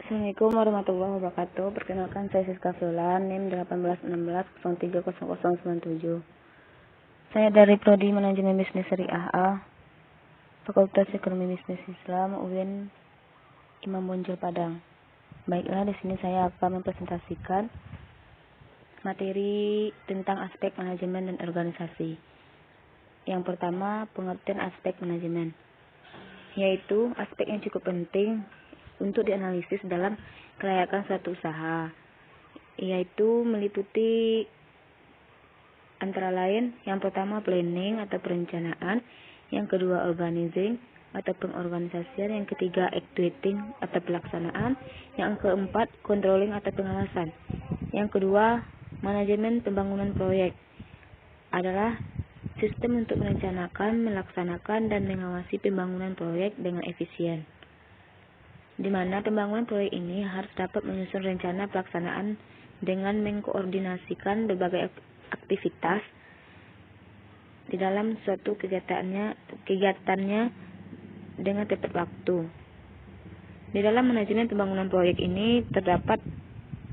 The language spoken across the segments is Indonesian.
Assalamualaikum warahmatullahi wabarakatuh. Perkenalkan, saya Siska Fiulan, NIM 1816030097. Saya dari Prodi Manajemen Bisnis Syariah A, Fakultas Ekonomi Bisnis Islam, UIN Imam Bonjol Padang. Baiklah, di sini saya akan mempresentasikan materi tentang aspek manajemen dan organisasi. Yang pertama, pengertian aspek manajemen, yaitu aspek yang cukup penting untuk dianalisis dalam kelayakan suatu usaha, yaitu meliputi antara lain yang pertama planning atau perencanaan, yang kedua organizing atau pengorganisasian, yang ketiga executing atau pelaksanaan, yang keempat controlling atau pengawasan, yang kedua manajemen pembangunan proyek adalah sistem untuk merencanakan, melaksanakan, dan mengawasi pembangunan proyek dengan efisien, di mana pembangunan proyek ini harus dapat menyusun rencana pelaksanaan dengan mengkoordinasikan berbagai aktivitas di dalam suatu kegiatannya dengan tepat waktu. Di dalam manajemen pembangunan proyek ini terdapat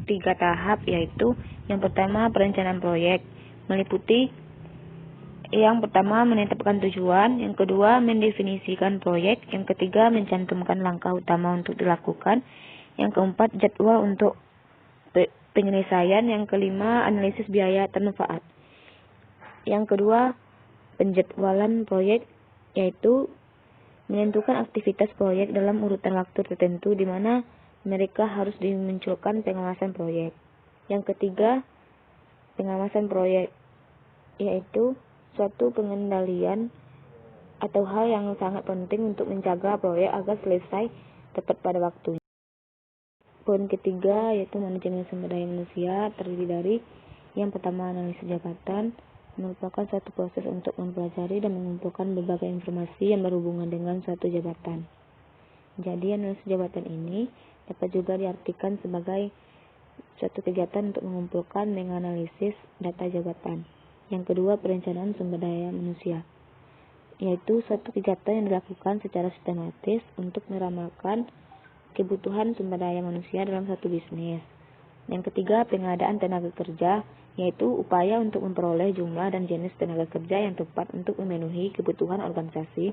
3 tahap, yaitu yang pertama perencanaan proyek, meliputi yang pertama menetapkan tujuan, yang kedua mendefinisikan proyek, yang ketiga mencantumkan langkah utama untuk dilakukan, yang keempat jadwal untuk penyelesaian, yang kelima analisis biaya dan manfaat. Yang kedua penjadwalan proyek, yaitu menentukan aktivitas proyek dalam urutan waktu tertentu di mana mereka harus dimunculkan pengawasan proyek. Yang ketiga pengawasan proyek, yaitu suatu pengendalian atau hal yang sangat penting untuk menjaga proyek agar selesai tepat pada waktunya. Poin ketiga yaitu manajemen sumber daya manusia, terdiri dari yang pertama analisis jabatan, merupakan suatu proses untuk mempelajari dan mengumpulkan berbagai informasi yang berhubungan dengan suatu jabatan. Jadi analisis jabatan ini dapat juga diartikan sebagai suatu kegiatan untuk mengumpulkan dan menganalisis data jabatan. Yang kedua, perencanaan sumber daya manusia, yaitu suatu kegiatan yang dilakukan secara sistematis untuk meramalkan kebutuhan sumber daya manusia dalam satu bisnis. Yang ketiga, pengadaan tenaga kerja, yaitu upaya untuk memperoleh jumlah dan jenis tenaga kerja yang tepat untuk memenuhi kebutuhan organisasi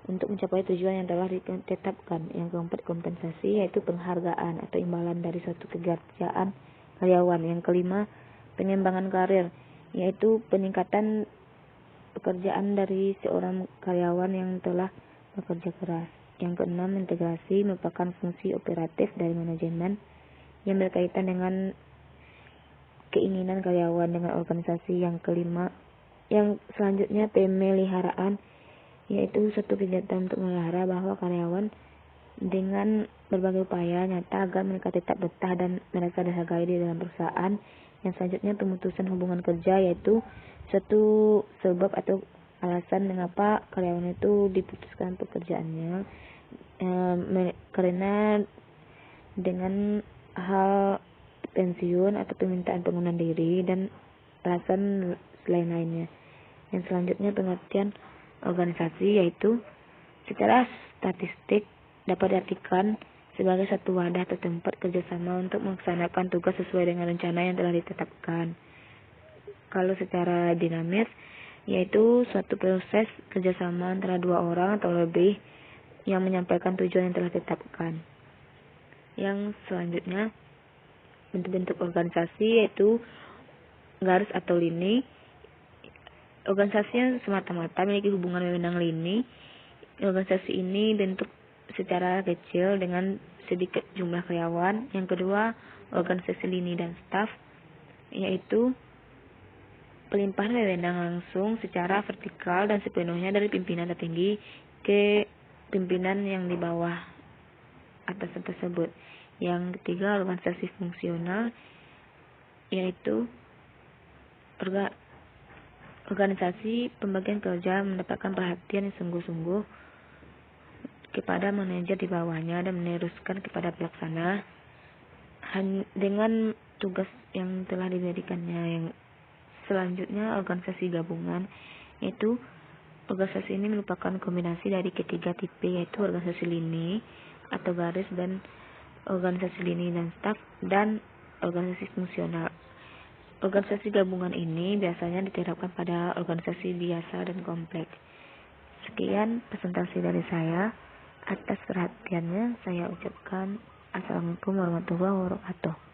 untuk mencapai tujuan yang telah ditetapkan. Yang keempat, kompensasi, yaitu penghargaan atau imbalan dari suatu kerjaan karyawan. Yang kelima, pengembangan karir, yaitu peningkatan pekerjaan dari seorang karyawan yang telah bekerja keras. Yang keenam, integrasi, merupakan fungsi operatif dari manajemen yang berkaitan dengan keinginan karyawan dengan organisasi. Yang kelima, yang selanjutnya pemeliharaan, yaitu suatu kegiatan untuk memelihara bahwa karyawan dengan berbagai upaya nyata agar mereka tetap betah dan mereka dihargai di dalam perusahaan. Yang selanjutnya pemutusan hubungan kerja, yaitu suatu sebab atau alasan mengapa karyawan itu diputuskan pekerjaannya karena dengan hal pensiun atau permintaan pengunduran diri dan alasan lain-lainnya. Yang selanjutnya pengertian organisasi, yaitu secara statistik dapat diartikan sebagai satu wadah atau tempat kerjasama untuk melaksanakan tugas sesuai dengan rencana yang telah ditetapkan. Kalau secara dinamis, yaitu suatu proses kerjasama antara 2 orang atau lebih yang menyampaikan tujuan yang telah ditetapkan. Yang selanjutnya bentuk-bentuk organisasi, yaitu garis atau lini. Organisasi yang semata-mata memiliki hubungan wewenang lini. Organisasi ini bentuk secara kecil dengan sedikit jumlah karyawan. Yang kedua, organisasi lini dan staf, yaitu pelimpahan wewenang langsung secara vertikal dan sepenuhnya dari pimpinan tertinggi ke pimpinan yang di bawah atasan tersebut. Yang ketiga, organisasi fungsional, yaitu organisasi pembagian kerja mendapatkan perhatian yang sungguh-sungguh kepada manajer di bawahnya dan meneruskan kepada pelaksana dengan tugas yang telah diberikannya. Yang selanjutnya, organisasi gabungan, yaitu organisasi ini merupakan kombinasi dari ketiga tipe, yaitu organisasi lini atau garis dan organisasi lini dan staf, dan organisasi fungsional. Organisasi gabungan ini biasanya diterapkan pada organisasi biasa dan kompleks. Sekian presentasi dari saya. Atas perhatiannya saya ucapkan Assalamualaikum warahmatullahi wabarakatuh.